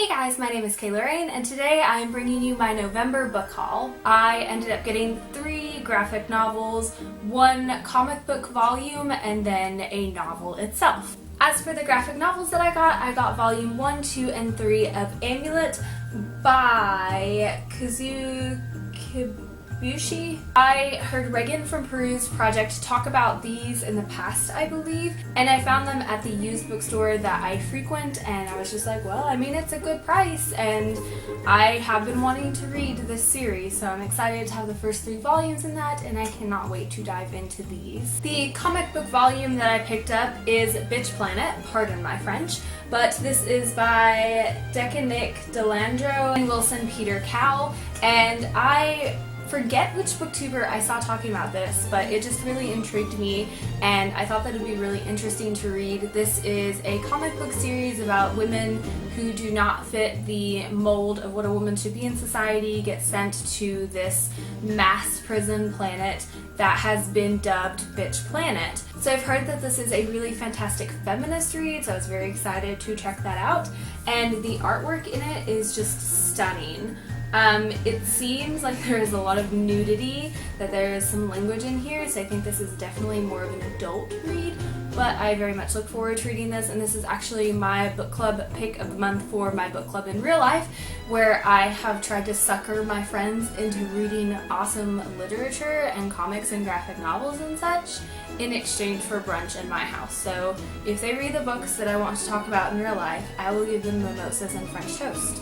Hey guys, my name is Kayla Rain, and today I am bringing you my November book haul. I ended up getting 3 graphic novels, 1 comic book volume, and then a novel itself. As for the graphic novels that I got volume 1, 2, and 3 of Amulet by Kazu. Kabuishi. I heard Reagan from Peru's Project talk about these in the past, I believe, and I found them at the used bookstore that I frequent, and I was just like, well, I mean, it's a good price, and I have been wanting to read this series, so I'm excited to have the first 3 volumes in that, and I cannot wait to dive into these. The comic book volume that I picked up is Bitch Planet, pardon my French, but this is by DeConnick, DeLandro, and Wilson Peter Cowell, and I forget which booktuber I saw talking about this, but it just really intrigued me, and I thought that it would be really interesting to read. This is a comic book series about women who do not fit the mold of what a woman should be in society, get sent to this mass prison planet that has been dubbed Bitch Planet. So I've heard that this is a really fantastic feminist read, so I was very excited to check that out, and the artwork in it is just stunning. It seems like there is a lot of nudity, that there is some language in here, so I think this is definitely more of an adult read, but I very much look forward to reading this, and this is actually my book club pick of the month for my book club in real life, where I have tried to sucker my friends into reading awesome literature and comics and graphic novels and such in exchange for brunch in my house. So if they read the books that I want to talk about in real life, I will give them mimosas and French toast.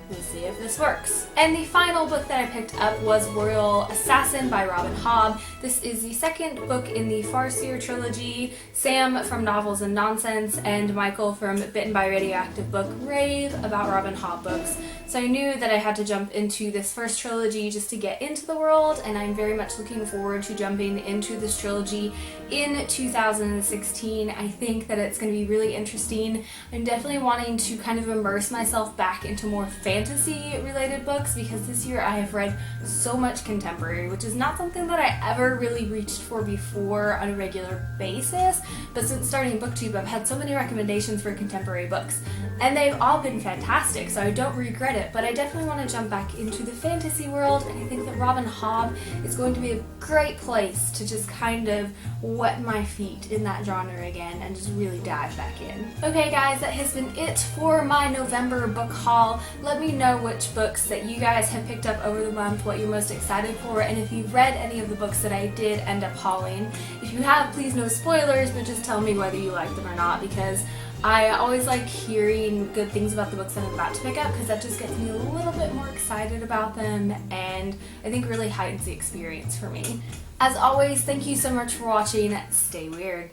We'll see if this works. And the final book that I picked up was Royal Assassin by Robin Hobb. This is the 2nd book in the Farseer trilogy. Sam from Novels and Nonsense and Michael from Bitten by Radioactive book rave about Robin Hobb books. So I knew that I had to jump into this first trilogy just to get into the world, and I'm very much looking forward to jumping into this trilogy in 2016. I think that it's going to be really interesting. I'm definitely wanting to kind of immerse myself back into more fantasy related books, because this year I have read so much contemporary, which is not something that I ever really reached for before on a regular basis, but since starting BookTube I've had so many recommendations for contemporary books, and they've all been fantastic, so I don't regret it, but I definitely want to jump back into the fantasy world, and I think that Robin Hobb is going to be a great place to just kind of wet my feet in that genre again and just really dive back in. Okay guys, that has been it for my November book haul. Let me know which books that you guys have picked up over the month, what you're most excited for, and if you've read any of the books that I did end up hauling. If you have, please no spoilers, but just tell me whether you like them or not, because I always like hearing good things about the books that I'm about to pick up, because that just gets me a little bit more excited about them, and I think really heightens the experience for me. As always, thank you so much for watching. Stay weird.